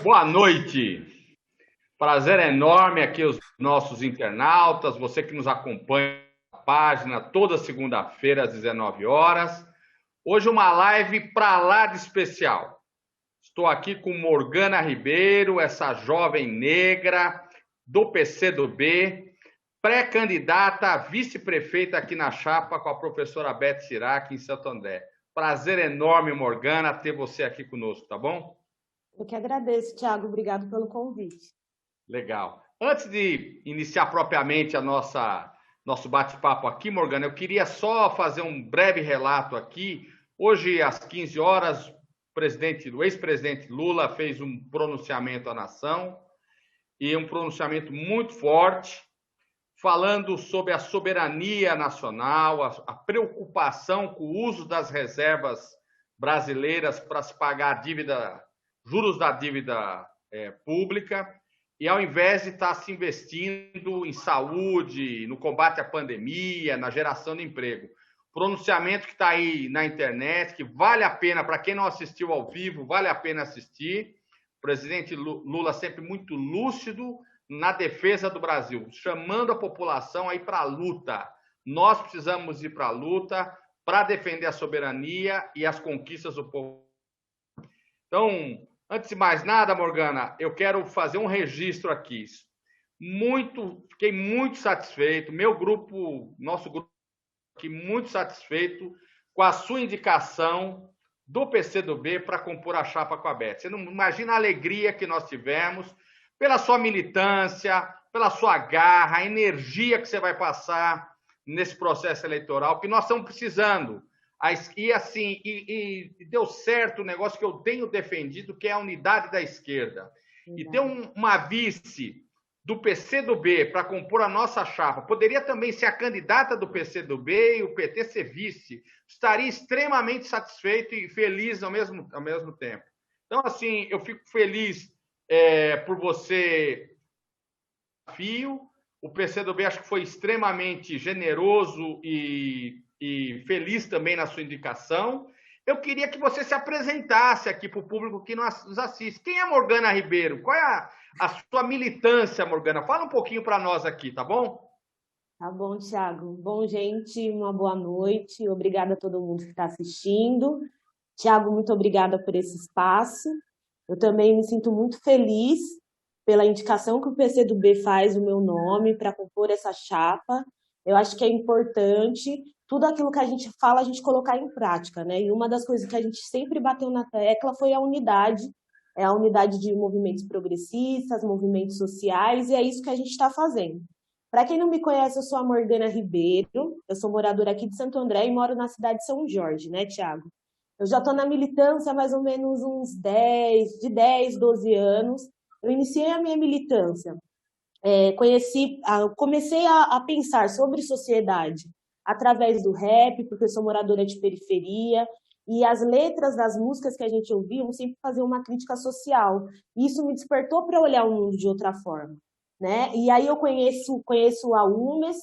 Boa noite. Prazer enorme aqui os nossos internautas, você que nos acompanha na página toda segunda-feira às 19 horas. Hoje uma live para lá de especial. Estou aqui com Morgana Ribeiro, essa jovem negra do PCdoB, pré-candidata a vice-prefeita aqui na chapa com a professora Beth Sirac em Santo André. Prazer enorme, Morgana, ter você aqui conosco, tá bom? Eu que agradeço, Thiago. Obrigado pelo convite. Legal. Antes de iniciar propriamente a nosso bate-papo aqui, Morgana, eu queria só fazer um breve relato aqui. Hoje, às 15 horas, o ex-presidente Lula fez um pronunciamento à nação, e um pronunciamento muito forte, falando sobre a soberania nacional, a preocupação com o uso das reservas brasileiras para se pagar a dívida, juros da dívida pública, e ao invés de estar se investindo em saúde, no combate à pandemia, na geração de emprego. Pronunciamento que está aí na internet, que vale a pena, para quem não assistiu ao vivo, vale a pena assistir. O presidente Lula sempre muito lúcido na defesa do Brasil, chamando a população a ir para a luta. Nós precisamos ir para a luta para defender a soberania e as conquistas do povo. Então, antes de mais nada, Morgana, eu quero fazer um registro aqui. Fiquei muito satisfeito, nosso grupo aqui muito satisfeito com a sua indicação do PCdoB para compor a chapa com a Beth. Você não imagina a alegria que nós tivemos pela sua militância, pela sua garra, a energia que você vai passar nesse processo eleitoral que nós estamos precisando. E assim, deu certo o negócio que eu tenho defendido, que é a unidade da esquerda. E ter uma vice do PCdoB para compor a nossa chapa, poderia também ser a candidata do PCdoB e o PT ser vice, estaria extremamente satisfeito e feliz ao mesmo tempo. Então, assim, eu fico feliz por você. O PCdoB acho que foi extremamente generoso e feliz também na sua indicação. Eu queria que você se apresentasse aqui para o público que nos assiste. Quem é Morgana Ribeiro? Qual é a sua militância, Morgana? Fala um pouquinho para nós aqui, tá bom? Tá bom, Thiago. Bom, gente, uma boa noite. Obrigada a todo mundo que está assistindo. Thiago, muito obrigada por esse espaço. Eu também me sinto muito feliz pela indicação que o PCdoB faz do meu nome para compor essa chapa. Eu acho que é importante tudo aquilo que a gente fala, a gente colocar em prática, né? E uma das coisas que a gente sempre bateu na tecla foi a unidade de movimentos progressistas, movimentos sociais, e é isso que a gente está fazendo. Para quem não me conhece, eu sou a Morgana Ribeiro, eu sou moradora aqui de Santo André e moro na cidade de São Jorge, né, Tiago? Eu já estou na militância há mais ou menos uns 12 anos. Eu iniciei a minha militância, comecei a pensar sobre sociedade através do rap, porque eu sou moradora de periferia, e as letras das músicas que a gente ouvia sempre faziam uma crítica social. E isso me despertou para olhar o mundo de outra forma, né? E aí eu conheço a UMES,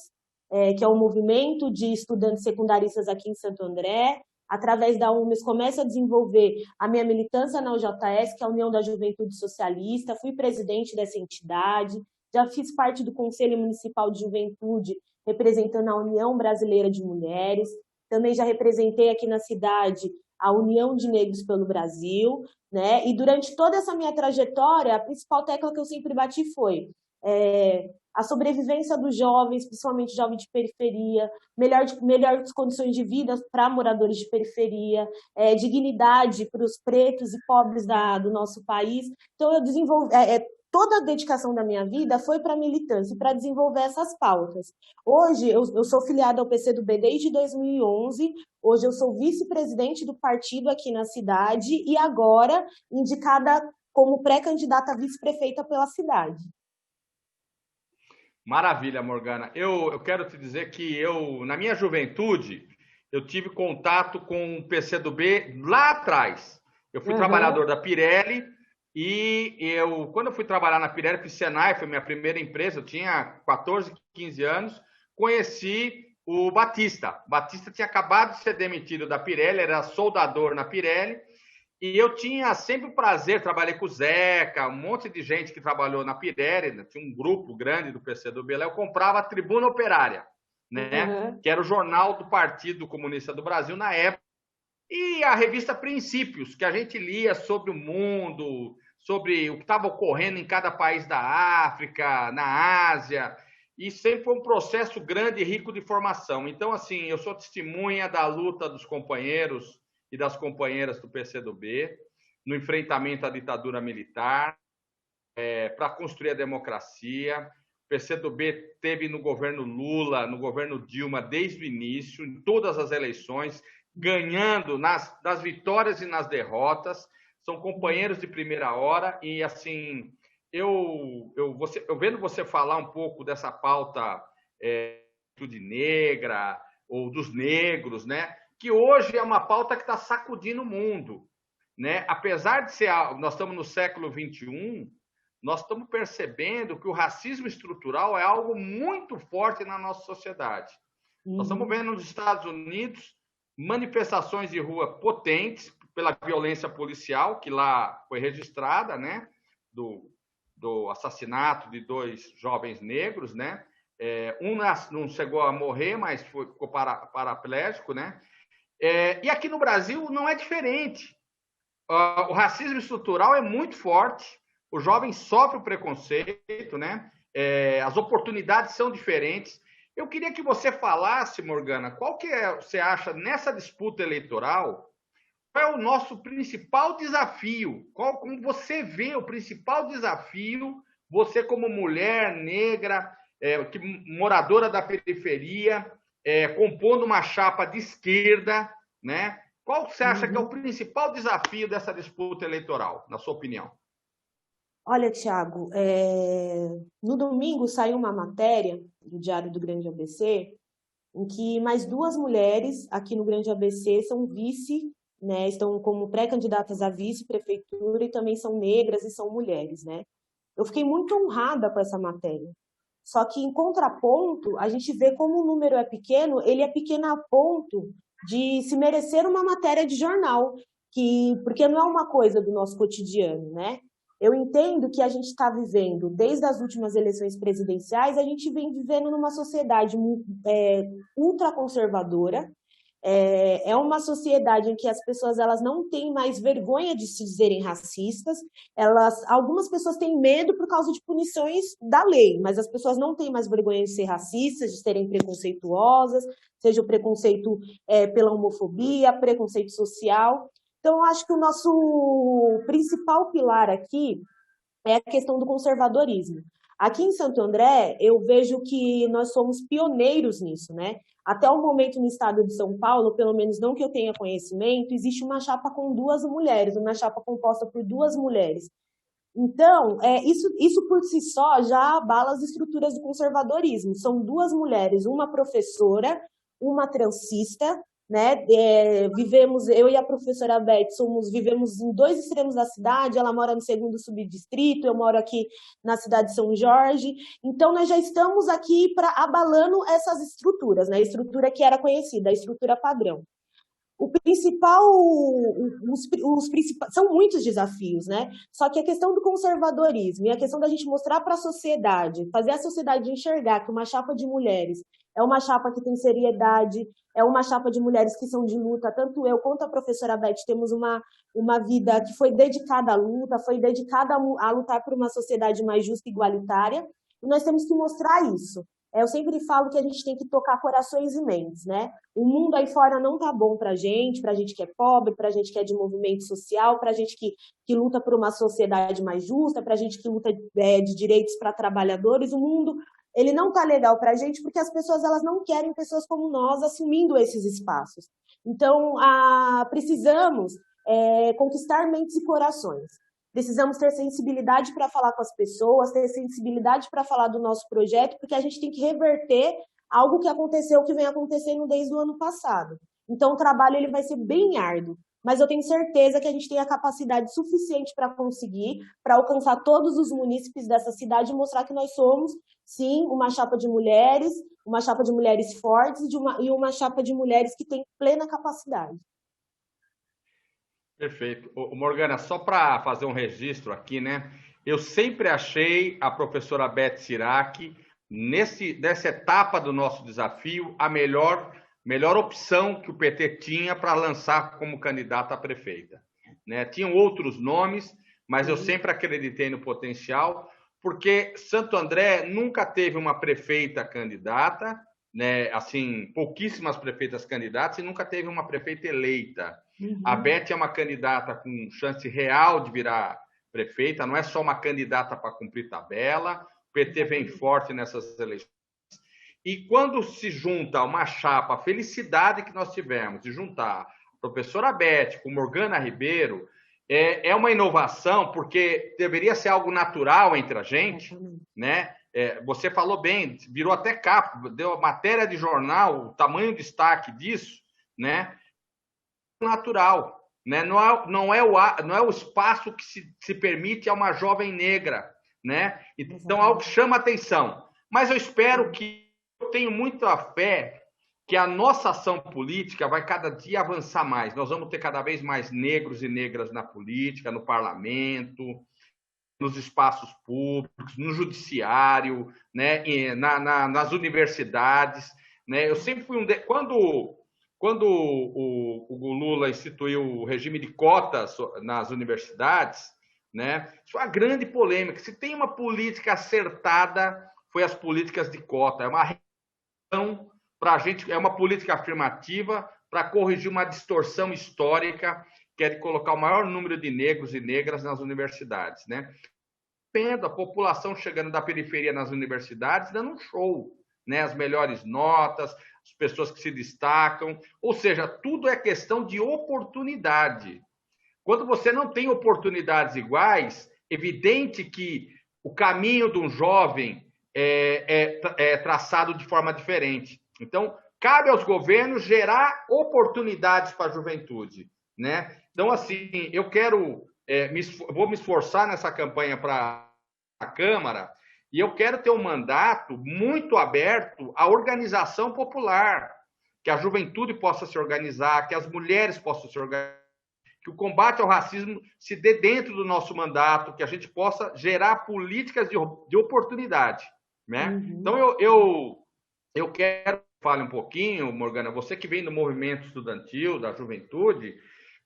que é um movimento de estudantes secundaristas aqui em Santo André. Através da UMES, começo a desenvolver a minha militância na UJS, que é a União da Juventude Socialista. Fui presidente dessa entidade, já fiz parte do Conselho Municipal de Juventude, representando a União Brasileira de Mulheres. Também já representei aqui na cidade a União de Negros pelo Brasil, né? E durante toda essa minha trajetória, a principal tecla que eu sempre bati foi a sobrevivência dos jovens, principalmente jovens de periferia, melhores condições de vida para moradores de periferia, dignidade para os pretos e pobres do nosso país. Então, eu desenvolvi, toda a dedicação da minha vida foi para a militância, para desenvolver essas pautas. Hoje, eu sou filiada ao PCdoB desde 2011, hoje eu sou vice-presidente do partido aqui na cidade e agora indicada como pré-candidata a vice-prefeita pela cidade. Maravilha, Morgana. Eu quero te dizer que na minha juventude, eu tive contato com o PCdoB lá atrás. Eu fui trabalhador da Pirelli e quando eu fui trabalhar na Pirelli, fiz Senai, foi minha primeira empresa, eu tinha 14, 15 anos, conheci o Batista. Batista tinha acabado de ser demitido da Pirelli, era soldador na Pirelli, E eu tinha sempre o prazer, trabalhei com o Zeca, um monte de gente que trabalhou na Pirelli, né? Tinha um grupo grande do PCdoB lá, eu comprava a Tribuna Operária, né? Que era o jornal do Partido Comunista do Brasil na época, e a revista Princípios, que a gente lia sobre o mundo, sobre o que estava ocorrendo em cada país da África, na Ásia, e sempre foi um processo grande e rico de formação. Então, assim, eu sou testemunha da luta dos companheiros e das companheiras do PCdoB no enfrentamento à ditadura militar, para construir a democracia. O PCdoB teve no governo Lula, no governo Dilma, desde o início, em todas as eleições, ganhando nas vitórias e nas derrotas. São companheiros de primeira hora e, assim, eu vendo você falar um pouco dessa pauta de negra ou dos negros, né? Que hoje é uma pauta que está sacudindo o mundo, né? Apesar de ser, nós estamos no século XXI, nós estamos percebendo que o racismo estrutural é algo muito forte na nossa sociedade. Nós estamos vendo nos Estados Unidos manifestações de rua potentes pela violência policial, que lá foi registrada, né? Do assassinato de 2 jovens negros, né? Um não chegou a morrer, mas ficou paraplégico, né? E aqui no Brasil não é diferente. O racismo estrutural é muito forte, o jovem sofre o preconceito, né? As oportunidades são diferentes. Eu queria que você falasse, Morgana, qual que você acha nessa disputa eleitoral, qual é o nosso principal desafio? Como você vê o principal desafio, você como mulher negra, moradora da periferia, compondo uma chapa de esquerda, né? Qual você acha que é o principal desafio dessa disputa eleitoral, na sua opinião? Olha, Tiago, no domingo saiu uma matéria do Diário do Grande ABC, em que mais 2 mulheres aqui no Grande ABC são vice, né, estão como pré-candidatas a vice-prefeitura e também são negras e são mulheres, né? Eu fiquei muito honrada com essa matéria. Só que, em contraponto, a gente vê como o número é pequeno, ele é pequeno a ponto de se merecer uma matéria de jornal, porque não é uma coisa do nosso cotidiano, né? Eu entendo que a gente está vivendo, desde as últimas eleições presidenciais, a gente vem vivendo numa sociedade ultraconservadora. É uma sociedade em que as pessoas elas não têm mais vergonha de se dizerem racistas. Algumas pessoas têm medo por causa de punições da lei, mas as pessoas não têm mais vergonha de ser racistas, de serem preconceituosas, seja o preconceito pela homofobia, preconceito social. Então, eu acho que o nosso principal pilar aqui é a questão do conservadorismo. Aqui em Santo André, eu vejo que nós somos pioneiros nisso, né? Até o momento no estado de São Paulo, pelo menos não que eu tenha conhecimento, existe uma chapa com 2 mulheres, uma chapa composta por 2 mulheres. Então, isso por si só já abala as estruturas do conservadorismo. São 2 mulheres, uma professora, uma transista, né? Vivemos, eu e a professora Beth, vivemos em 2 extremos da cidade, ela mora no 2º subdistrito, eu moro aqui na cidade de São Jorge, então nós já estamos aqui abalando essas estruturas, né? A estrutura que era conhecida, a estrutura padrão. São muitos desafios, né? Só que a questão do conservadorismo e a questão da gente mostrar para a sociedade, fazer a sociedade enxergar que uma chapa de mulheres é uma chapa que tem seriedade, é uma chapa de mulheres que são de luta. Tanto eu quanto a professora Beth temos uma vida que foi dedicada à luta, foi dedicada a lutar por uma sociedade mais justa e igualitária, e nós temos que mostrar isso. Eu sempre falo que a gente tem que tocar corações e mentes, né? O mundo aí fora não tá bom pra gente que é pobre, pra gente que é de movimento social, pra gente que luta por uma sociedade mais justa, pra gente que luta de direitos para trabalhadores. O mundo, ele não tá legal pra gente porque as pessoas, elas não querem pessoas como nós assumindo esses espaços. Então, precisamos conquistar mentes e corações. Precisamos ter sensibilidade para falar com as pessoas, ter sensibilidade para falar do nosso projeto, porque a gente tem que reverter algo que aconteceu, que vem acontecendo desde o ano passado. Então, o trabalho ele vai ser bem árduo, mas eu tenho certeza que a gente tem a capacidade suficiente para conseguir, para alcançar todos os munícipes dessa cidade e mostrar que nós somos, sim, uma chapa de mulheres fortes e uma chapa de mulheres que tem plena capacidade. Perfeito. Morgana, só para fazer um registro aqui, né? Eu sempre achei a professora Beth Sirac, nessa etapa do nosso desafio, a melhor opção que o PT tinha para lançar como candidata a prefeita. Né? Tinham outros nomes, mas eu sempre acreditei no potencial, porque Santo André nunca teve uma prefeita candidata, né? Assim, pouquíssimas prefeitas candidatas e nunca teve uma prefeita eleita. A Beth é uma candidata com chance real de virar prefeita, não é só uma candidata para cumprir tabela. O PT vem forte nessas eleições. E quando se junta uma chapa, a felicidade que nós tivemos de juntar a professora Beth com Morgana Ribeiro, é uma inovação, porque deveria ser algo natural entre a gente, né? Você falou bem, virou até capa, deu matéria de jornal, o tamanho destaque disso, né? Natural, né? Não é o espaço que se permite a uma jovem negra, né? Então, algo que chama atenção. Mas eu espero eu tenho muita fé que a nossa ação política vai cada dia avançar mais. Nós vamos ter cada vez mais negros e negras na política, no parlamento, nos espaços públicos, no judiciário, né? Nas universidades, né? Eu sempre fui quando o Lula instituiu o regime de cotas nas universidades, né, isso é uma grande polêmica. Se tem uma política acertada, foi as políticas de cota. É uma reação para a gente, é uma política afirmativa para corrigir uma distorção histórica, que é de colocar o maior número de negros e negras nas universidades, né? Vendo a população chegando da periferia nas universidades, dando um show, né? As melhores notas, as pessoas que se destacam, ou seja, tudo é questão de oportunidade. Quando você não tem oportunidades iguais, evidente que o caminho de um jovem é traçado de forma diferente. Então, cabe aos governos gerar oportunidades para a juventude, né? Então, assim, eu vou me esforçar nessa campanha para a Câmara, e eu quero ter um mandato muito aberto à organização popular, que a juventude possa se organizar, que as mulheres possam se organizar, que o combate ao racismo se dê dentro do nosso mandato, que a gente possa gerar políticas de oportunidade, né? Então, eu quero fale um pouquinho, Morgana, você que vem do movimento estudantil, da juventude,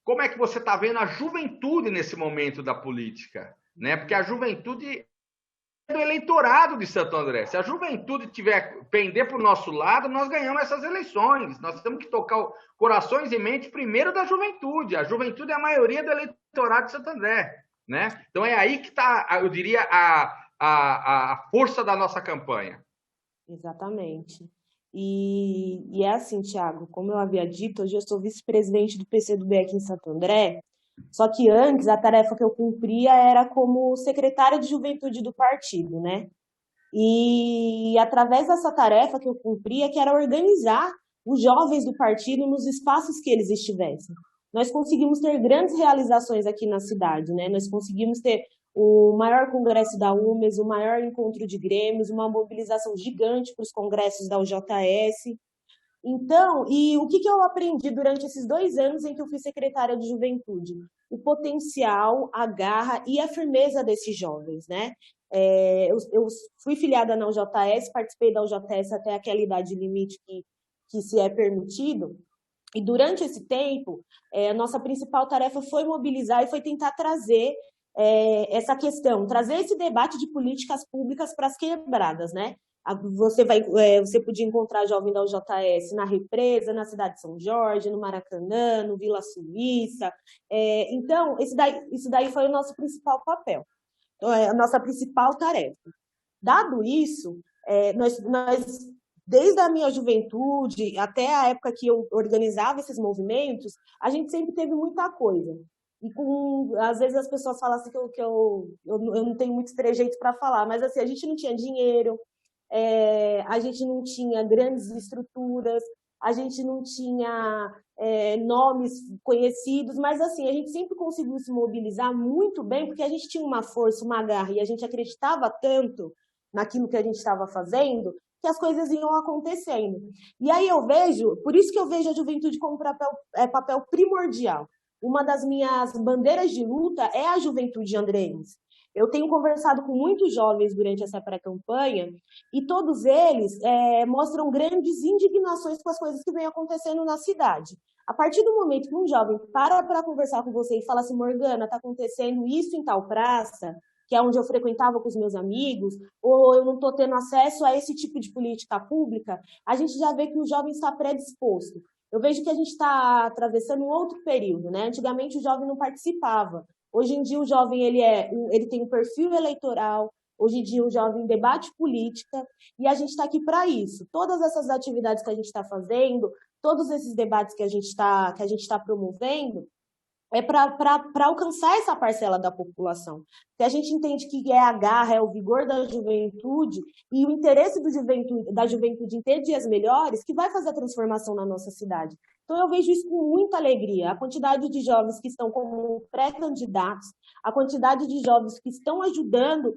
como é que você está vendo a juventude nesse momento da política, né? Porque a juventude do eleitorado de Santo André. Se a juventude tiver pender para o nosso lado, nós ganhamos essas eleições. Nós temos que tocar corações e mente primeiro da juventude. A juventude é a maioria do eleitorado de Santo André, né? Então é aí que está, eu diria, a força da nossa campanha. Exatamente. E é assim, Thiago, como eu havia dito, hoje eu sou vice-presidente do PCdoB aqui em Santo André. Só que antes, a tarefa que eu cumpria era como secretária de juventude do partido, né? E através dessa tarefa que eu cumpria, que era organizar os jovens do partido nos espaços que eles estivessem. Nós conseguimos ter grandes realizações aqui na cidade, né? Nós conseguimos ter o maior congresso da UMES, o maior encontro de grêmios, uma mobilização gigante para os congressos da UJS. Então, e o que eu aprendi durante esses 2 anos em que eu fui secretária de juventude? O potencial, a garra e a firmeza desses jovens, né? Eu fui filiada na UJS, participei da UJS até aquela idade limite que se é permitido, e durante esse tempo, a nossa principal tarefa foi mobilizar e foi tentar trazer essa questão, trazer esse debate de políticas públicas para as quebradas, né? Você podia encontrar jovem da UJS na Represa, na cidade de São Jorge, no Maracanã, no Vila Suíça. Então, isso daí foi o nosso principal papel, a nossa principal tarefa. Dado isso, nós, desde a minha juventude até a época que eu organizava esses movimentos, a gente sempre teve muita coisa. E às vezes as pessoas falam assim que eu não tenho muitos trejeitos para falar, mas assim, a gente não tinha dinheiro, a gente não tinha grandes estruturas, a gente não tinha nomes conhecidos, mas assim, a gente sempre conseguiu se mobilizar muito bem, porque a gente tinha uma força, uma garra, e a gente acreditava tanto naquilo que a gente estava fazendo, que as coisas iam acontecendo. E aí por isso que eu vejo a juventude como papel primordial, uma das minhas bandeiras de luta é a juventude andreense. Eu tenho conversado com muitos jovens durante essa pré-campanha e todos eles mostram grandes indignações com as coisas que vêm acontecendo na cidade. A partir do momento que um jovem para conversar com você e fala assim, Morgana, está acontecendo isso em tal praça, que é onde eu frequentava com os meus amigos, ou eu não estou tendo acesso a esse tipo de política pública, a gente já vê que o jovem está predisposto. Eu vejo que a gente está atravessando um outro período, né? Antigamente o jovem não participava. Hoje em dia o jovem ele tem um perfil eleitoral, hoje em dia o jovem debate política, e a gente está aqui para isso. Todas essas atividades que a gente está fazendo, todos esses debates que a gente está promovendo, é para alcançar essa parcela da população. Se a gente entende que é a garra, é o vigor da juventude e o interesse da juventude em ter dias melhores, que vai fazer a transformação na nossa cidade. Então, eu vejo isso com muita alegria. A quantidade de jovens que estão como pré-candidatos, a quantidade de jovens que estão ajudando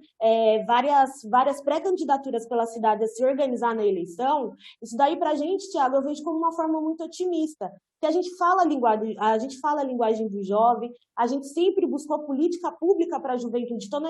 várias pré-candidaturas pela cidade a se organizar na eleição, isso daí, para a gente, Thiago, eu vejo como uma forma muito otimista. Que a gente fala a linguagem do jovem, a gente sempre buscou política pública para a juventude. Então,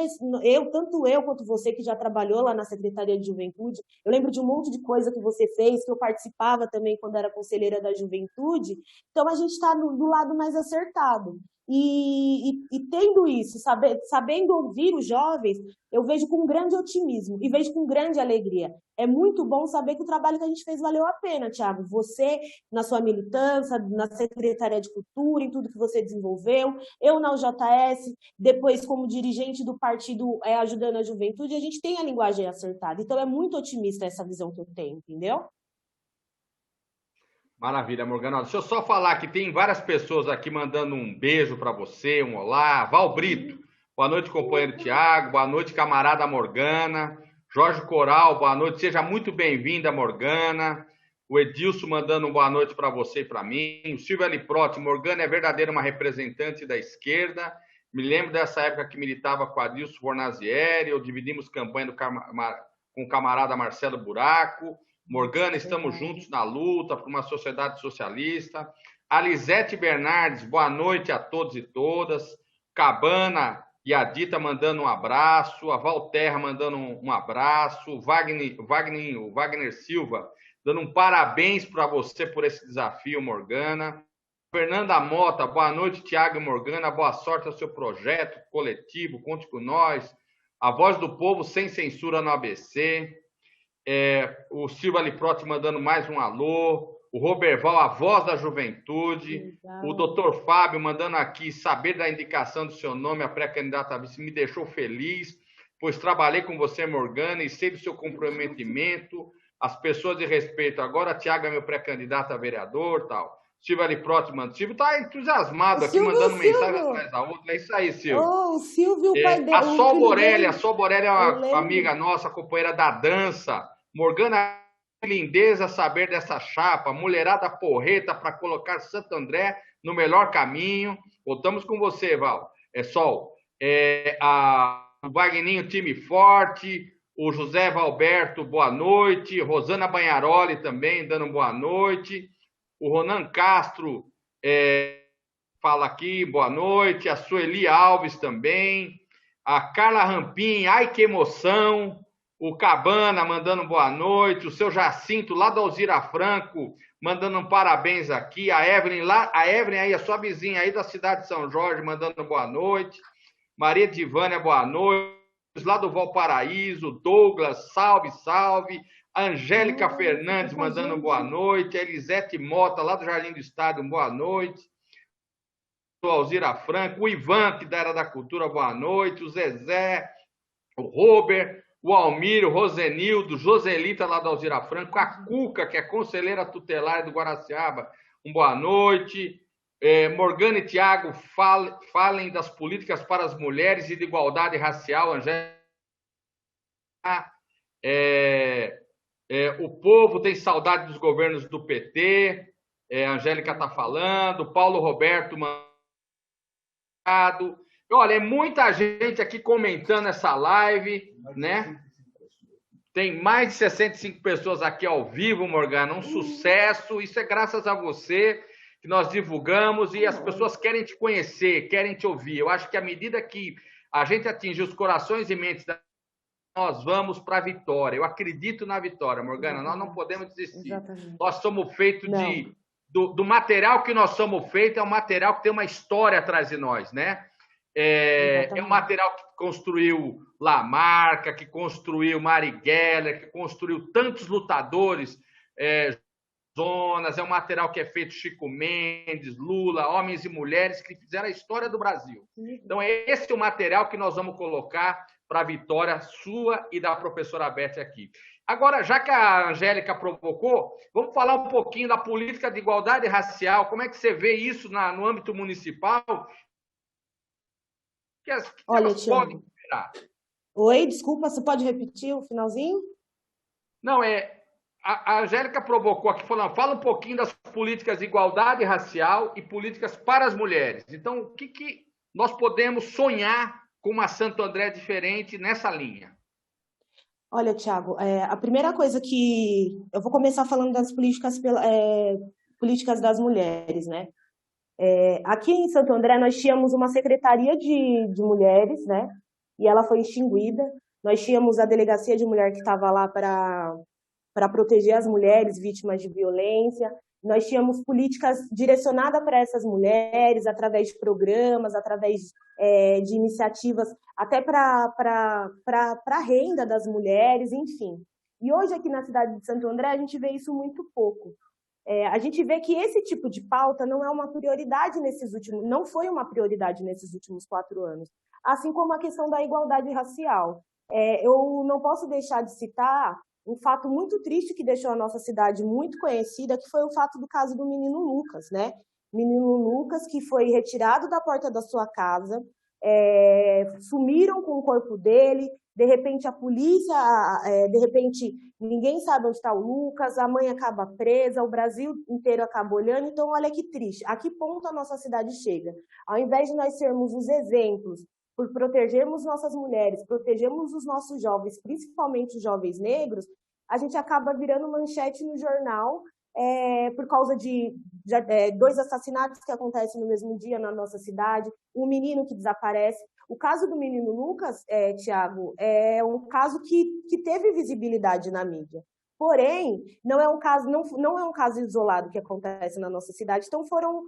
tanto eu quanto você, que já trabalhou lá na Secretaria de Juventude, eu lembro de um monte de coisa que você fez, que eu participava também quando era conselheira da juventude. Então, a gente está do lado mais acertado. E tendo isso, sabendo ouvir os jovens, eu vejo com grande otimismo e vejo com grande alegria. É muito bom saber que o trabalho que a gente fez valeu a pena, Thiago. Você, na sua militância, na Secretaria de Cultura, em tudo que você desenvolveu, eu na UJS, depois como dirigente do partido ajudando a juventude, a gente tem a linguagem acertada. Então é muito otimista essa visão que eu tenho, entendeu? Maravilha, Morgana. Deixa eu só falar que tem várias pessoas aqui mandando um beijo para você, um olá. Val Brito, boa noite, companheiro Tiago. Boa noite, camarada Morgana. Jorge Coral, boa noite. Seja muito bem-vinda, Morgana. O Edilson mandando um boa noite para você e para mim. O Silvio Aliprotti, Morgana é verdadeira uma representante da esquerda. Me lembro dessa época que militava com Adilson Fornazieri. Ou dividimos campanha com o camarada Marcelo Buraco. Morgana, estamos juntos na luta por uma sociedade socialista. A Lisete Bernardes, boa noite a todos e todas. Cabana e a Dita mandando um abraço. A Valterra mandando um abraço. O Wagner Silva dando um parabéns para você por esse desafio, Morgana. Fernanda Mota, boa noite, Tiago e Morgana. Boa sorte ao seu projeto coletivo. Conte com nós. A Voz do Povo sem censura no ABC. O Silva Liprotti mandando mais um alô, o Roberval, a voz da juventude, legal. O doutor Fábio mandando aqui, saber da indicação do seu nome, a pré-candidata a vice, me deixou feliz, pois trabalhei com você, Morgana, e sei do seu comprometimento, as pessoas de respeito. Agora, Tiago é meu pré-candidato a vereador, tal. Silvio Liprotti, mano. O Silvio tá entusiasmado aqui, mandando mensagem atrás da outra. É isso aí, Silvio. O Silvio, o pai dele. A Sol Borelli é uma amiga nossa, companheira da dança. Morgana, lindeza saber dessa chapa, mulherada porreta para colocar Santo André no melhor caminho. Voltamos com você, Val. Sol. O Wagninho, time forte. O José Valberto, boa noite. Rosana Banharoli também, dando boa noite. O Ronan Castro fala aqui, boa noite. A Sueli Alves também. A Carla Rampim, ai que emoção. O Cabana mandando boa noite. O seu Jacinto, lá da Alzira Franco, mandando um parabéns aqui. A Evelyn aí, a sua vizinha aí da cidade de São Jorge, mandando boa noite. Maria Divânia, boa noite. Lá do Valparaíso, Douglas, salve, salve. A Angélica Fernandes mandando boa noite. A Elisete Mota, lá do Jardim do Estado, boa noite. O Alzira Franco, o Ivan, que da Era da Cultura, boa noite. O Zezé, o Robert, o Almir, o Rosenildo, Joselita, lá da Alzira Franco. A Cuca, que é conselheira tutelar do Guaraciaba, boa noite. Morgana e Tiago, falem das políticas para as mulheres e de igualdade racial. Angélica. O povo tem saudade dos governos do PT. A Angélica está falando. Paulo Roberto mandado. Olha, é muita gente aqui comentando essa live, né? Tem mais de 65 pessoas aqui ao vivo, Morgana. Um sucesso. Isso é graças a você. que nós divulgamos e as pessoas querem te conhecer, querem te ouvir. Eu acho que à medida que a gente atingir os corações e mentes, nós vamos para a vitória. Eu acredito na vitória, Morgana. Nós não podemos desistir. Exatamente. Nós somos feitos do material que nós somos feitos, é um material que tem uma história atrás de nós, né? É um material que construiu Lamarca, que construiu Marighella, que construiu tantos lutadores, zonas, é um material que é feito Chico Mendes, Lula, homens e mulheres que fizeram a história do Brasil. Então, esse é o material que nós vamos colocar para a vitória sua e da professora Beth aqui. Agora, já que a Angélica provocou, vamos falar um pouquinho da política de igualdade racial. Como é que você vê isso no âmbito municipal? Olha, Tiago. Oi, desculpa, você pode repetir o finalzinho? Não, a Angélica provocou aqui, falando, fala um pouquinho das políticas de igualdade racial e políticas para as mulheres. Então, o que nós podemos sonhar com uma Santo André diferente nessa linha? Olha, Tiago, a primeira coisa que... Eu vou começar falando das políticas das mulheres, né? Aqui em Santo André, nós tínhamos uma secretaria de mulheres, né? E ela foi extinguida. Nós tínhamos a delegacia de mulher que estava lá para proteger as mulheres vítimas de violência. Nós tínhamos políticas direcionadas para essas mulheres, através de programas, através de iniciativas, até para a renda das mulheres, enfim. E hoje, aqui na cidade de Santo André, a gente vê isso muito pouco. A gente vê que esse tipo de pauta não é uma prioridade não foi uma prioridade nesses últimos 4 anos, assim como a questão da igualdade racial. Eu não posso deixar de citar um fato muito triste que deixou a nossa cidade muito conhecida, que foi o fato do caso do menino Lucas, né? Menino Lucas, que foi retirado da porta da sua casa, sumiram com o corpo dele, de repente a polícia, de repente ninguém sabe onde está o Lucas, a mãe acaba presa, o Brasil inteiro acaba olhando. Então, olha que triste, a que ponto a nossa cidade chega? Ao invés de nós sermos os exemplos, por protegermos nossas mulheres, protegermos os nossos jovens, principalmente os jovens negros, a gente acaba virando manchete no jornal por causa de 2 assassinatos que acontecem no mesmo dia na nossa cidade, um menino que desaparece. O caso do menino Lucas, Tiago, é um caso que teve visibilidade na mídia. Porém, não é um caso isolado que acontece na nossa cidade. Então, foram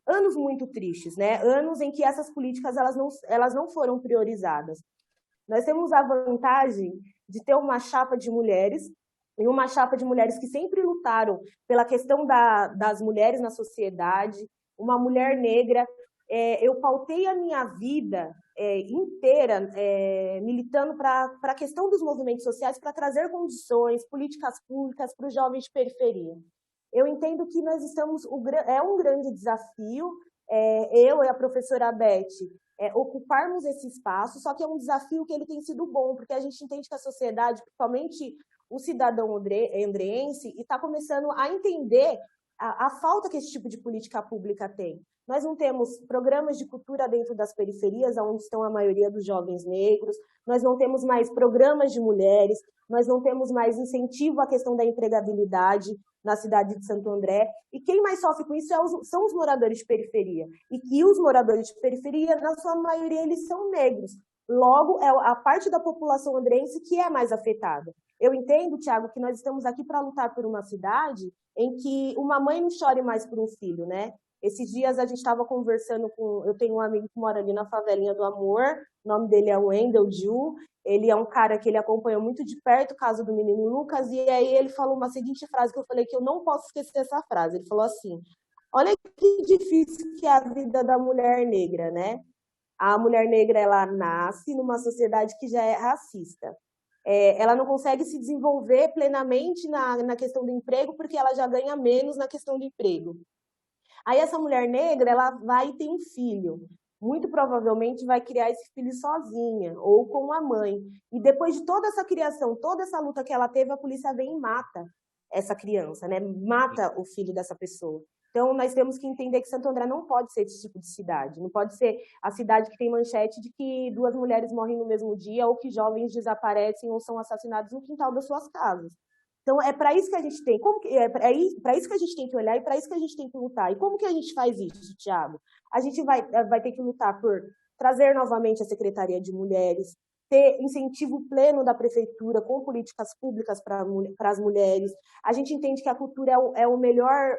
anos muito tristes, né? Anos em que essas políticas elas não foram priorizadas. Nós temos a vantagem de ter uma chapa de mulheres, e uma chapa de mulheres que sempre lutaram pela questão das mulheres na sociedade, uma mulher negra. Eu pautei a minha vida inteira militando para a questão dos movimentos sociais, para trazer condições, políticas públicas para os jovens de periferia. Eu entendo que nós estamos... É um grande desafio, eu e a professora Beth, ocuparmos esse espaço, só que é um desafio que ele tem sido bom, porque a gente entende que a sociedade, principalmente o cidadão andreense, está começando a entender a falta que esse tipo de política pública tem. Nós não temos programas de cultura dentro das periferias, onde estão a maioria dos jovens negros, nós não temos mais programas de mulheres, nós não temos mais incentivo à questão da empregabilidade na cidade de Santo André, e quem mais sofre com isso são os moradores de periferia. E os moradores de periferia, na sua maioria, eles são negros. Logo, é a parte da população andreense que é mais afetada. Eu entendo, Tiago, que nós estamos aqui para lutar por uma cidade em que uma mãe não chore mais por um filho, né? Esses dias a gente estava conversando eu tenho um amigo que mora ali na favelinha do Amor, o nome dele é Wendel Ju, ele é um cara que ele acompanhou muito de perto o caso do menino Lucas, e aí ele falou uma seguinte frase que eu falei que eu não posso esquecer essa frase. Ele falou assim: olha que difícil que é a vida da mulher negra, né? A mulher negra, ela nasce numa sociedade que já é racista. Ela não consegue se desenvolver plenamente na questão do emprego, porque ela já ganha menos na questão do emprego. Aí essa mulher negra, ela vai ter um filho. Muito provavelmente vai criar esse filho sozinha, ou com a mãe. E depois de toda essa criação, toda essa luta que ela teve, a polícia vem e mata essa criança, né? Mata o filho dessa pessoa. Então, nós temos que entender que Santo André não pode ser esse tipo de cidade. Não pode ser a cidade que tem manchete de que 2 mulheres morrem no mesmo dia ou que jovens desaparecem ou são assassinados no quintal das suas casas. Então, é para isso que a gente tem, para isso que a gente tem que olhar e para isso que a gente tem que lutar. E como que a gente faz isso, Thiago? A gente vai ter que lutar por trazer novamente a Secretaria de Mulheres, ter incentivo pleno da prefeitura com políticas públicas para as mulheres. A gente entende que a cultura é o melhor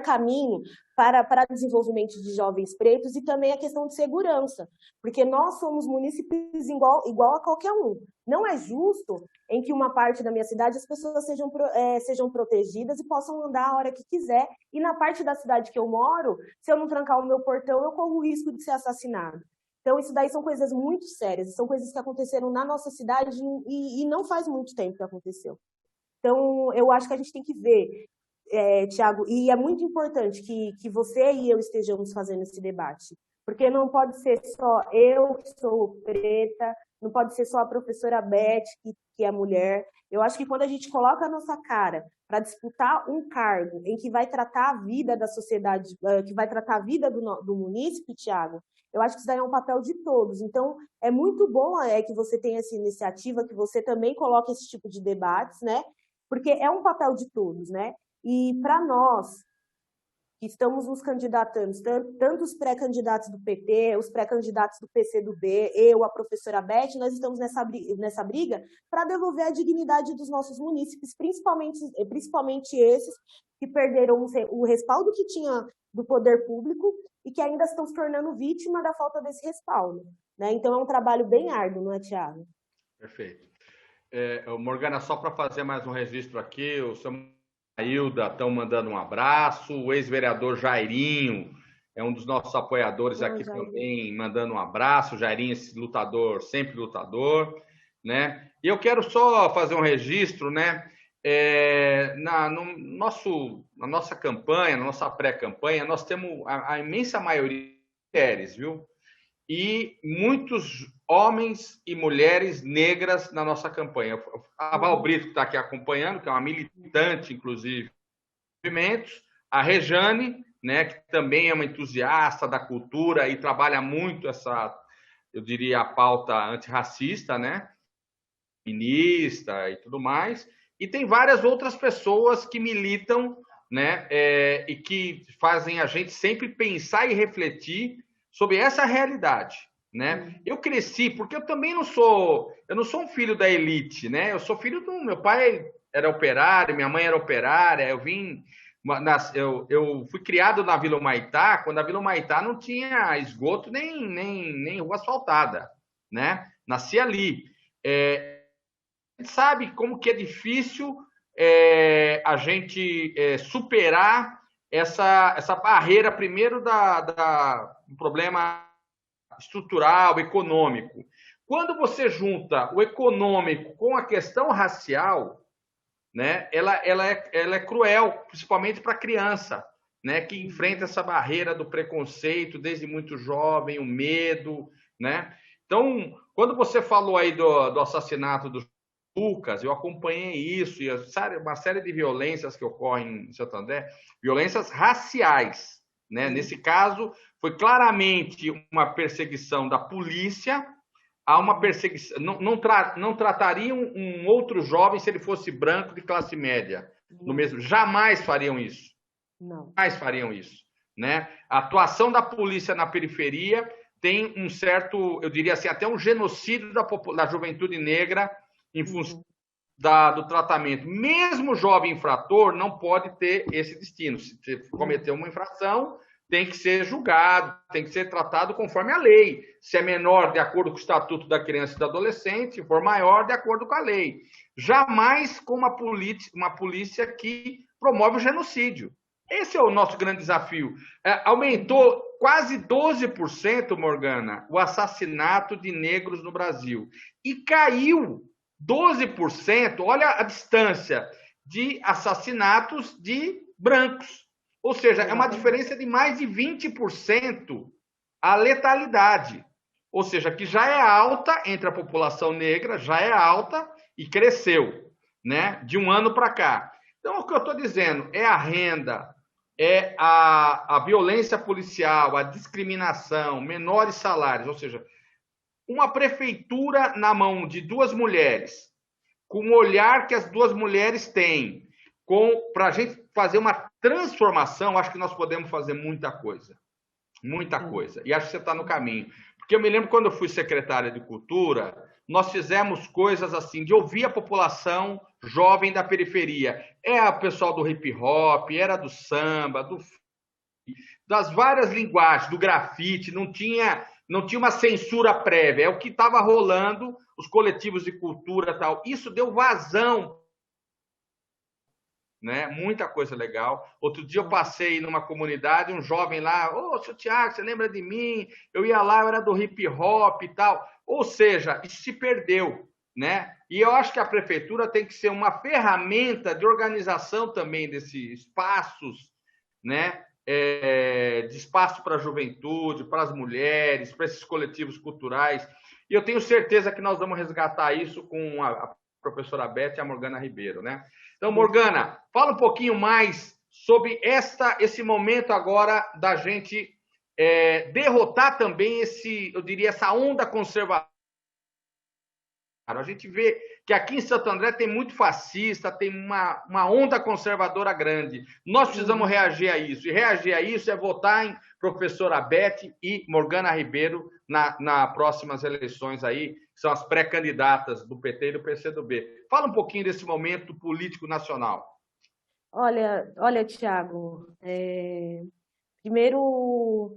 caminho para desenvolvimento de jovens pretos e também a questão de segurança, porque nós somos munícipes igual a qualquer um. Não é justo em que uma parte da minha cidade as pessoas sejam protegidas e possam andar a hora que quiser, e na parte da cidade que eu moro, se eu não trancar o meu portão, eu corro o risco de ser assassinado. Então, isso daí são coisas muito sérias, são coisas que aconteceram na nossa cidade e não faz muito tempo que aconteceu. Então, eu acho que a gente tem que ver, Thiago, e é muito importante que você e eu estejamos fazendo esse debate, porque não pode ser só eu que sou preta, não pode ser só a professora Beth, que é mulher. Eu acho que quando a gente coloca a nossa cara para disputar um cargo em que vai tratar a vida da sociedade, que vai tratar a vida do munícipe, Thiago, eu acho que isso daí é um papel de todos. Então, é muito bom que você tenha essa iniciativa, que você também coloque esse tipo de debates, né? Porque é um papel de todos, né? E para nós, que estamos nos candidatando, tanto os pré-candidatos do PT, os pré-candidatos do PCdoB, eu, a professora Beth, nós estamos nessa briga para devolver a dignidade dos nossos munícipes, principalmente esses que perderam o respaldo que tinha do poder público e que ainda estão se tornando vítima da falta desse respaldo, né? Então, é um trabalho bem árduo, não é, Thiago? Perfeito. Morgana, só para fazer mais um registro aqui, o seu Hilda estão mandando um abraço, o ex-vereador Jairinho é um dos nossos apoiadores aqui também, mandando um abraço. Jairinho, esse lutador, sempre lutador, né? E eu quero só fazer um registro, né? Na nossa campanha, na nossa pré-campanha, nós temos a imensa maioria de mulheres, viu? E muitos homens e mulheres negras na nossa campanha. A Val Brito, que está aqui acompanhando, que é uma militante, inclusive, de movimentos. A Rejane, né, que também é uma entusiasta da cultura e trabalha muito essa, eu diria, a pauta antirracista, né, feminista e tudo mais. E tem várias outras pessoas que militam, né, e que fazem a gente sempre pensar e refletir sobre essa realidade, né? Eu cresci porque eu também não sou um filho da elite, né? Eu sou filho do meu pai era operário, minha mãe era operária. Eu fui criado na Vila Humaitá, quando a Vila Humaitá não tinha esgoto nem rua asfaltada, né? Nasci ali. A gente sabe como que é difícil a gente superar essa barreira, primeiro, do problema estrutural, econômico. Quando você junta o econômico com a questão racial, né, ela é cruel, principalmente para a criança, né, que enfrenta essa barreira do preconceito desde muito jovem, o medo, né? Então, quando você falou aí do assassinato do Lucas, eu acompanhei isso, e uma série de violências que ocorrem em Santo André, violências raciais, né? Nesse caso, foi claramente uma perseguição da polícia a uma perseguição. Não tratariam um outro jovem se ele fosse branco de classe média. No mesmo, jamais fariam isso. Não. Jamais fariam isso, né? A atuação da polícia na periferia tem um certo, eu diria assim, até um genocídio da juventude negra em função do tratamento. Mesmo o jovem infrator não pode ter esse destino. Se cometeu uma infração, tem que ser julgado, tem que ser tratado conforme a lei. Se é menor, de acordo com o Estatuto da Criança e do Adolescente, se for maior, de acordo com a lei. Jamais com uma polícia que promove o genocídio. Esse é o nosso grande desafio. Aumentou quase 12%, Morgana, o assassinato de negros no Brasil. E caiu 12%, olha a distância, de assassinatos de brancos. Ou seja, é uma diferença de mais de 20% a letalidade. Ou seja, que já é alta entre a população negra, já é alta e cresceu, né, de um ano para cá. Então, o que eu estou dizendo é a renda, é a violência policial, a discriminação, menores salários, ou seja, uma prefeitura na mão de duas mulheres, com o olhar que as duas mulheres têm, para a gente fazer uma transformação, acho que nós podemos fazer muita coisa. Muita coisa. E acho que você está no caminho. Porque eu me lembro quando eu fui secretária de Cultura, nós fizemos coisas assim, de ouvir a população jovem da periferia. É o pessoal do hip hop, era do samba, das várias linguagens, do grafite, não tinha uma censura prévia. É o que estava rolando, os coletivos de cultura e tal. Isso deu vazão, né? Muita coisa legal. Outro dia eu passei numa comunidade, um jovem lá, ô, seu Tiago, você lembra de mim? Eu ia lá, eu era do hip hop e tal. Ou seja, isso se perdeu, né? E eu acho que a prefeitura tem que ser uma ferramenta de organização também desses espaços, né? De espaço para a juventude, para as mulheres, para esses coletivos culturais. E eu tenho certeza que nós vamos resgatar isso com a professora Beth e a Morgana Ribeiro, né? Então, Morgana, fala um pouquinho mais sobre esse momento agora da gente derrotar também eu diria, essa onda conservadora. A gente vê que aqui em Santo André tem muito fascista, tem uma onda conservadora grande. Nós precisamos reagir a isso. E reagir a isso é votar em professora Beth e Morgana Ribeiro nas próximas eleições aí, que são as pré-candidatas do PT e do PCdoB. Fala um pouquinho desse momento político nacional. Olha, Tiago, primeiro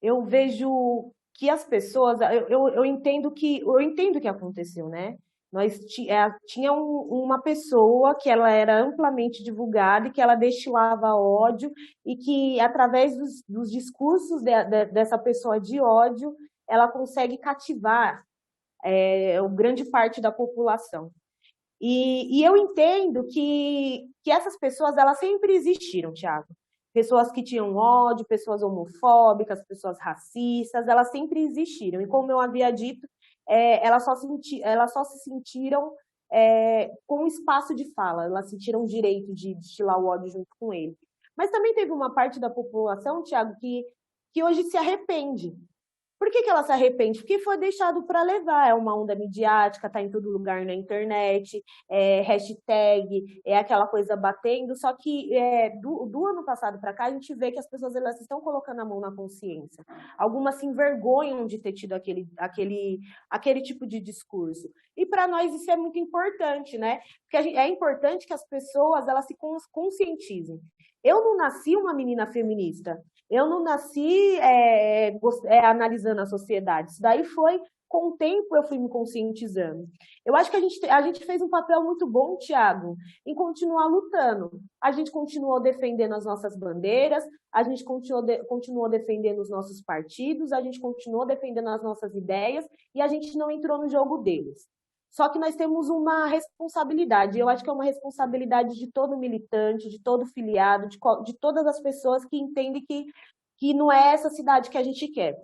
eu vejo que as pessoas, eu entendo o que aconteceu, né? Tinha uma pessoa que ela era amplamente divulgada e que ela destilava ódio e que, através dos discursos dessa pessoa de ódio, ela consegue cativar grande parte da população. E eu entendo que essas pessoas, elas sempre existiram, Tiago. Pessoas que tinham ódio, pessoas homofóbicas, pessoas racistas, elas sempre existiram. E como eu havia dito, elas só se sentiram com espaço de fala, elas sentiram o direito de destilar o ódio junto com ele. Mas também teve uma parte da população, Tiago, que hoje se arrepende. Por que ela se arrepende? Porque foi deixado para levar, é uma onda midiática, está em todo lugar na internet, hashtag, é aquela coisa batendo, só que do ano passado para cá a gente vê que as pessoas elas estão colocando a mão na consciência. Algumas se envergonham de ter tido aquele tipo de discurso. E para nós isso é muito importante, né? Porque é importante que as pessoas elas se conscientizem. Eu não nasci uma menina feminista. Eu não nasci analisando a sociedade. Isso daí foi, com o tempo, eu fui me conscientizando. Eu acho que a gente fez um papel muito bom, Tiago, em continuar lutando. A gente continuou defendendo as nossas bandeiras, a gente continuou defendendo os nossos partidos, a gente continuou defendendo as nossas ideias e a gente não entrou no jogo deles. Só que nós temos uma responsabilidade, eu acho que é uma responsabilidade de todo militante, de todo filiado, de todas as pessoas que entendem que não é essa cidade que a gente quer.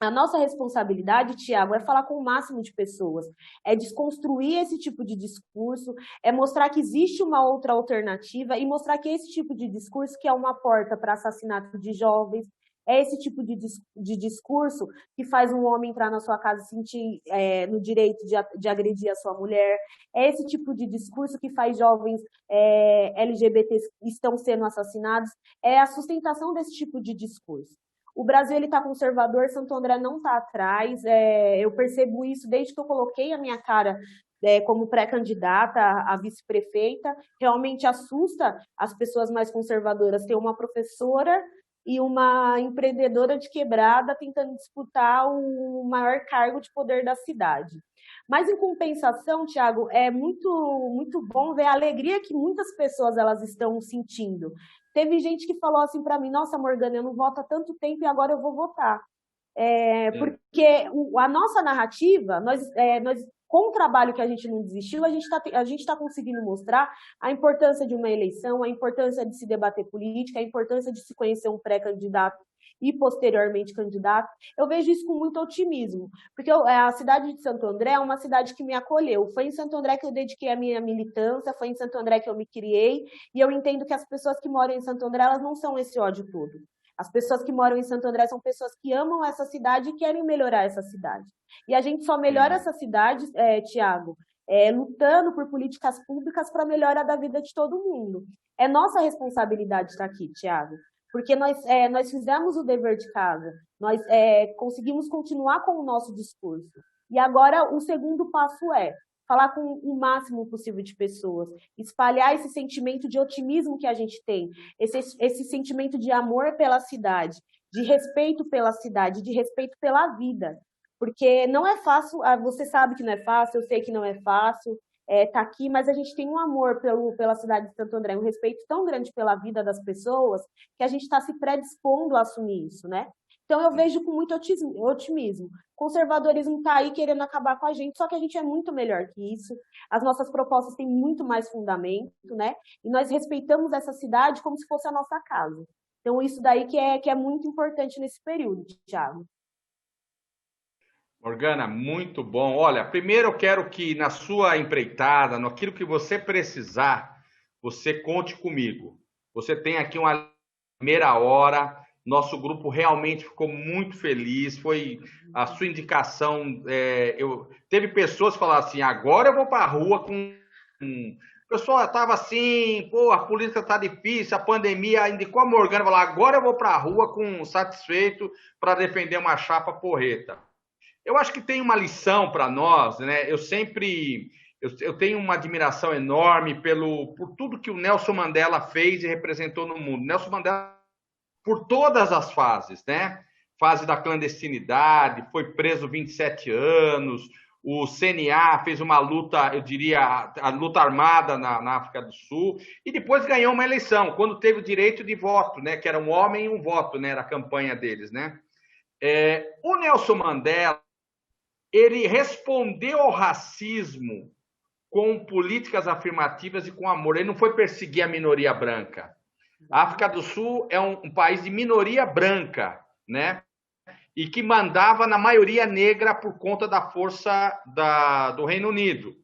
A nossa responsabilidade, Tiago, é falar com o máximo de pessoas, é desconstruir esse tipo de discurso, é mostrar que existe uma outra alternativa e mostrar que esse tipo de discurso que é uma porta para assassinato de jovens, é esse tipo de discurso que faz um homem entrar na sua casa e sentir no direito de agredir a sua mulher. É esse tipo de discurso que faz jovens LGBTs estão sendo assassinados. É a sustentação desse tipo de discurso. O Brasil está conservador, Santo André não está atrás. Eu percebo isso desde que eu coloquei a minha cara como pré-candidata a vice-prefeita. Realmente assusta as pessoas mais conservadoras ter uma professora e uma empreendedora de quebrada tentando disputar o maior cargo de poder da cidade. Mas, em compensação, Tiago, é muito, muito bom ver a alegria que muitas pessoas elas estão sentindo. Teve gente que falou assim para mim, nossa, Morgana, eu não voto há tanto tempo e agora eu vou votar. Porque a nossa narrativa, nós com o trabalho que a gente não desistiu, a gente está conseguindo mostrar a importância de uma eleição, a importância de se debater política, a importância de se conhecer um pré-candidato e posteriormente candidato. Eu vejo isso com muito otimismo, porque a cidade de Santo André é uma cidade que me acolheu. Foi em Santo André que eu dediquei a minha militância, foi em Santo André que eu me criei, e eu entendo que as pessoas que moram em Santo André, elas não são esse ódio todo. As pessoas que moram em Santo André são pessoas que amam essa cidade e querem melhorar essa cidade. E a gente só melhora essa cidade, Tiago, lutando por políticas públicas para a melhora da vida de todo mundo. É nossa responsabilidade estar aqui, Tiago, porque nós fizemos o dever de casa, nós conseguimos continuar com o nosso discurso. E agora o segundo passo é falar com o máximo possível de pessoas, espalhar esse sentimento de otimismo que a gente tem, esse sentimento de amor pela cidade, de respeito pela cidade, de respeito pela vida. Porque não é fácil, você sabe que não é fácil, eu sei que não é fácil estar aqui, mas a gente tem um amor pela cidade de Santo André, um respeito tão grande pela vida das pessoas, que a gente está se predispondo a assumir isso, né? Então eu vejo com muito otimismo. O conservadorismo está aí querendo acabar com a gente, só que a gente é muito melhor que isso. As nossas propostas têm muito mais fundamento, né? E nós respeitamos essa cidade como se fosse a nossa casa. Então isso daí que é muito importante nesse período, Thiago. Morgana, muito bom. Olha, primeiro eu quero que na sua empreitada, naquilo que você precisar, você conte comigo. Você tem aqui uma primeira hora. Nosso grupo realmente ficou muito feliz. Foi a sua indicação. Teve pessoas que falaram assim: agora eu vou para a rua com. O pessoal estava assim, pô, a política está difícil, a pandemia indicou a Morgana, falou, agora eu vou para a rua com satisfeito para defender uma chapa porreta. Eu acho que tem uma lição para nós, né? Eu tenho uma admiração enorme por tudo que o Nelson Mandela fez e representou no mundo. Nelson Mandela, por todas as fases, né? Fase da clandestinidade, foi preso 27 anos, o CNA fez uma luta, eu diria, a luta armada na África do Sul, e depois ganhou uma eleição, quando teve o direito de voto, né? Que era um homem e um voto, né? Era a campanha deles, né? O Nelson Mandela, ele respondeu ao racismo com políticas afirmativas e com amor. Ele não foi perseguir a minoria branca. A África do Sul é um país de minoria branca, né? E que mandava na maioria negra por conta da força do Reino Unido.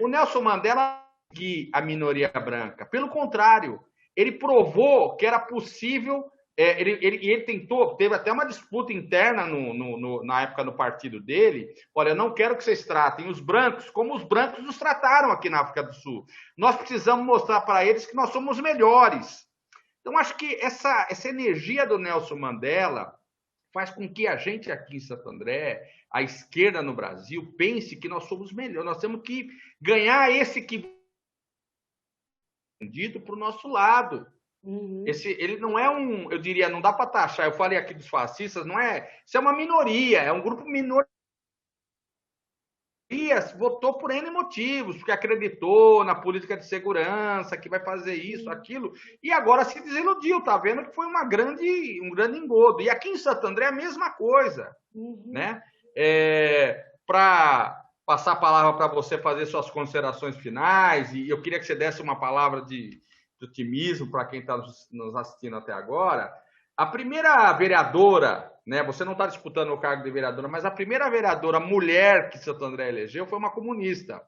O Nelson Mandela não perseguiu a minoria branca. Pelo contrário, ele provou que era possível. Ele tentou, teve até uma disputa interna na época no partido dele. Olha, eu não quero que vocês tratem os brancos como os brancos nos trataram aqui na África do Sul. Nós precisamos mostrar para eles que nós somos melhores. Então, acho que essa energia do Nelson Mandela faz com que a gente aqui em Santo André, a esquerda no Brasil, pense que nós somos melhores. Nós temos que ganhar esse que dito para o nosso lado. Ele não é eu diria, não dá para taxar. Eu falei aqui dos fascistas, não é? Isso é uma minoria, é um grupo minoria. Votou por N motivos, porque acreditou na política de segurança, que vai fazer isso, aquilo, e agora se desiludiu, tá vendo que foi um grande engodo. E aqui em Santo André é a mesma coisa, né? Para passar a palavra para você fazer suas considerações finais, e eu queria que você desse uma palavra de otimismo para quem está nos assistindo até agora. A primeira vereadora, né, você não está disputando o cargo de vereadora, mas a primeira vereadora mulher que Santo André elegeu foi uma comunista,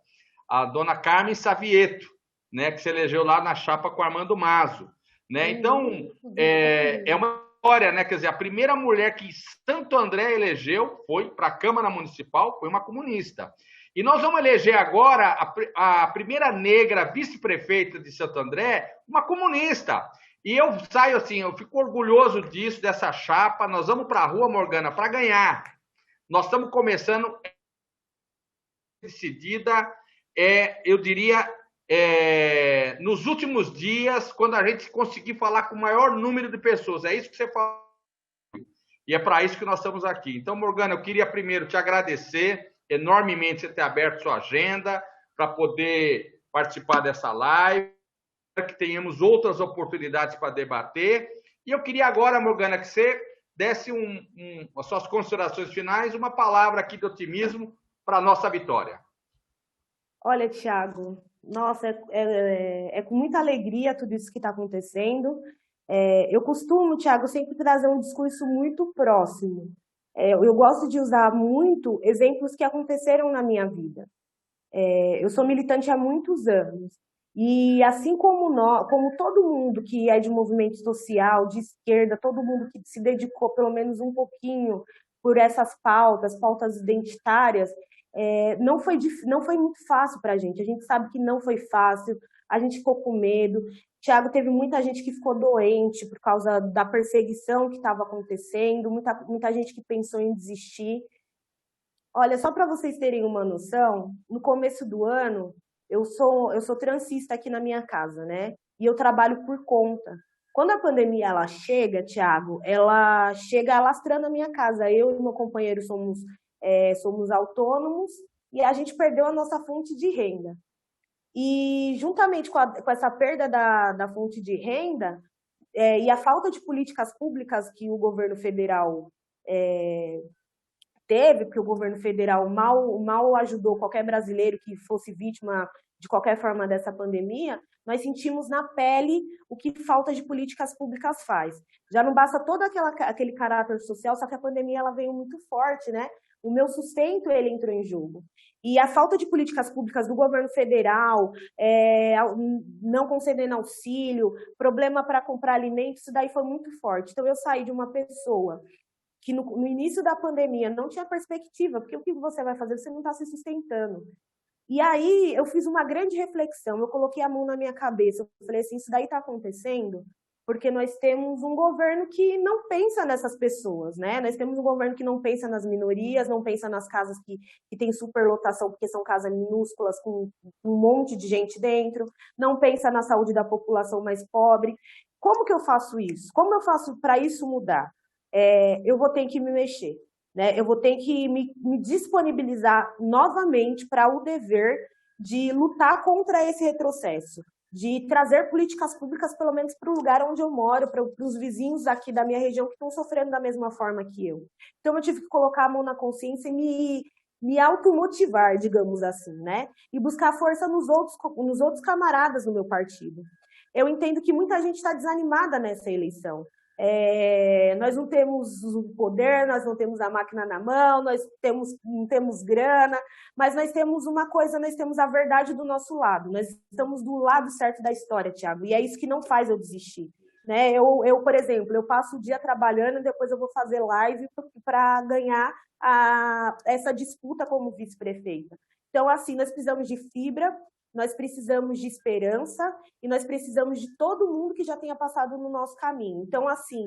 a dona Carmen Savieto, né, que se elegeu lá na chapa com Armando Mazo. Né? Então, é uma história, né? Quer dizer, a primeira mulher que Santo André elegeu foi para a Câmara Municipal, foi uma comunista. E nós vamos eleger agora a primeira negra vice-prefeita de Santo André, uma comunista. E eu saio assim, eu fico orgulhoso disso, dessa chapa. Nós vamos para a rua, Morgana, para ganhar. Nós estamos começando decidida, eu diria, nos últimos dias, quando a gente conseguir falar com o maior número de pessoas. É isso que você fala. E é para isso que nós estamos aqui. Então, Morgana, eu queria primeiro te agradecer enormemente você ter aberto sua agenda para poder participar dessa live, que tenhamos outras oportunidades para debater. E eu queria agora, Morgana, que você desse as suas considerações finais, uma palavra aqui de otimismo para a nossa vitória. Olha, Thiago, nossa, é com muita alegria tudo isso que está acontecendo. Eu costumo, Thiago, sempre trazer um discurso muito próximo. Eu gosto de usar muito exemplos que aconteceram na minha vida. Eu sou militante há muitos anos. E assim como todo mundo que é de movimento social, de esquerda, todo mundo que se dedicou pelo menos um pouquinho por essas pautas identitárias, não foi muito fácil para a gente sabe que não foi fácil, a gente ficou com medo. Tiago, teve muita gente que ficou doente por causa da perseguição que estava acontecendo, muita gente que pensou em desistir. Olha, só para vocês terem uma noção, no começo do ano, eu sou transista aqui na minha casa, né? E eu trabalho por conta. Quando a pandemia ela chega, Tiago, ela chega alastrando a minha casa. Eu e meu companheiro somos autônomos e a gente perdeu a nossa fonte de renda. E juntamente com essa perda da fonte de renda e a falta de políticas públicas que o governo federal teve, porque o governo federal mal ajudou qualquer brasileiro que fosse vítima de qualquer forma dessa pandemia, nós sentimos na pele o que falta de políticas públicas faz. Já não basta todo aquele caráter social, só que a pandemia ela veio muito forte, né? O meu sustento ele entrou em jogo. E a falta de políticas públicas do governo federal, não concedendo auxílio, problema para comprar alimentos, isso daí foi muito forte. Então eu saí de uma pessoa que no início da pandemia não tinha perspectiva, porque o que você vai fazer? Você não está se sustentando. E aí eu fiz uma grande reflexão, eu coloquei a mão na minha cabeça, eu falei assim, isso daí está acontecendo porque nós temos um governo que não pensa nessas pessoas, né? Nós temos um governo que não pensa nas minorias, não pensa nas casas que tem superlotação, porque são casas minúsculas com um monte de gente dentro, não pensa na saúde da população mais pobre. Como que eu faço isso? Como eu faço para isso mudar? Eu vou ter que me mexer, né? Eu vou ter que me disponibilizar novamente para o dever de lutar contra esse retrocesso, de trazer políticas públicas, pelo menos para o lugar onde eu moro, para os vizinhos aqui da minha região que estão sofrendo da mesma forma que eu. Então, eu tive que colocar a mão na consciência e me automotivar, digamos assim, né? E buscar força nos outros camaradas do meu partido. Eu entendo que muita gente está desanimada nessa eleição. Nós não temos o poder, nós não temos a máquina na mão, não temos grana, mas nós temos uma coisa, nós temos a verdade do nosso lado, nós estamos do lado certo da história, Tiago, e é isso que não faz eu desistir. Né? Eu, por exemplo, eu passo o dia trabalhando e depois eu vou fazer live para ganhar essa disputa como vice-prefeita. Então, assim, nós precisamos de fibra, nós precisamos de esperança e nós precisamos de todo mundo que já tenha passado no nosso caminho. Então, assim,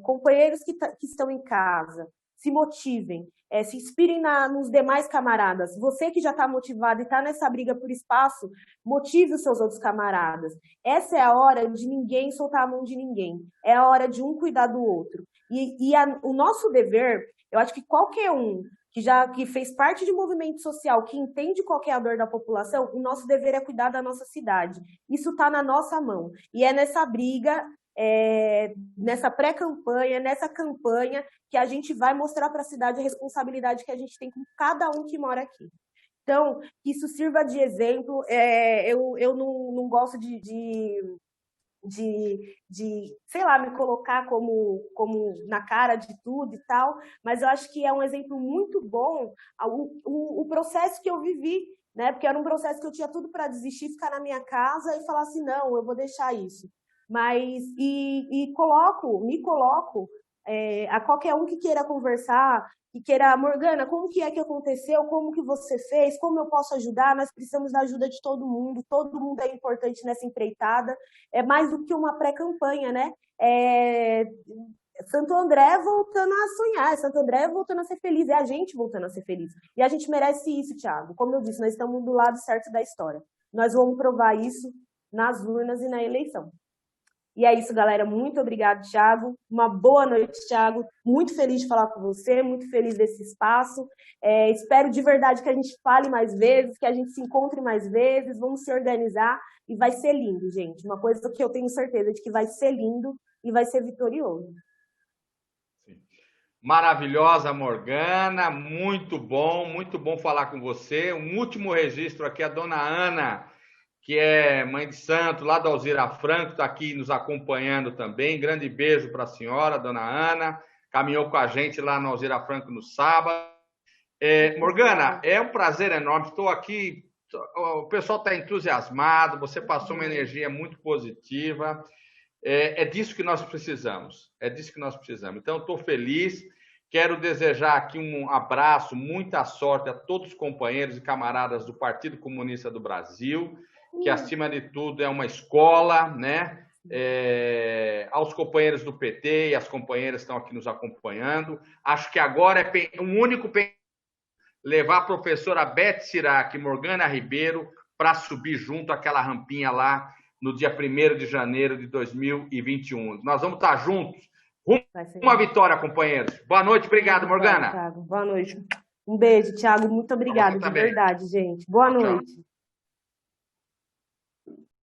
companheiros que estão em casa, se motivem, se inspirem nos demais camaradas. Você que já está motivado e está nessa briga por espaço, motive os seus outros camaradas. Essa é a hora de ninguém soltar a mão de ninguém. É a hora de um cuidar do outro. O nosso dever, eu acho que qualquer um que fez parte de um movimento social, que entende qual é a dor da população, o nosso dever é cuidar da nossa cidade. Isso está na nossa mão. E é nessa briga, nessa pré-campanha, nessa campanha, que a gente vai mostrar para a cidade a responsabilidade que a gente tem com cada um que mora aqui. Então, que isso sirva de exemplo. Eu não gosto sei lá, me colocar como na cara de tudo e tal, mas eu acho que é um exemplo muito bom o processo que eu vivi, né? Porque era um processo que eu tinha tudo para desistir, ficar na minha casa e falar assim, não, eu vou deixar isso. Mas, me coloco a qualquer um que queira conversar, que queira, Morgana, como que é que aconteceu, como que você fez, como eu posso ajudar, nós precisamos da ajuda de todo mundo é importante nessa empreitada, é mais do que uma pré-campanha, né? Santo André voltando a sonhar, Santo André voltando a ser feliz, é a gente voltando a ser feliz. E a gente merece isso, Thiago. Como eu disse, nós estamos do lado certo da história. Nós vamos provar isso nas urnas e na eleição. E é isso, galera. Muito obrigado, Thiago. Uma boa noite, Thiago. Muito feliz de falar com você, muito feliz desse espaço. Espero de verdade que a gente fale mais vezes, que a gente se encontre mais vezes, vamos se organizar e vai ser lindo, gente. Uma coisa que eu tenho certeza de que vai ser lindo e vai ser vitorioso. Maravilhosa, Morgana. Muito bom falar com você. Um último registro aqui, a dona Ana, que é mãe de santo, lá da Alzira Franco, está aqui nos acompanhando também. Grande beijo para a senhora, dona Ana. Caminhou com a gente lá na Alzira Franco no sábado. Morgana, é um prazer enorme. Estou aqui, o pessoal está entusiasmado, você passou uma energia muito positiva. É disso que nós precisamos. Então, estou feliz. Quero desejar aqui um abraço, muita sorte a todos os companheiros e camaradas do Partido Comunista do Brasil, que, acima de tudo, é uma escola, né? Aos companheiros do PT e as companheiras que estão aqui nos acompanhando. Acho que agora é um único levar a professora Beth Sirac e Morgana Ribeiro para subir junto àquela rampinha lá no dia 1º de janeiro de 2021. Nós vamos estar juntos. Uma vitória, companheiros. Boa noite, obrigado, Morgana. Thiago. Boa noite. Um beijo, Thiago. Muito obrigada, de verdade, gente. Boa noite.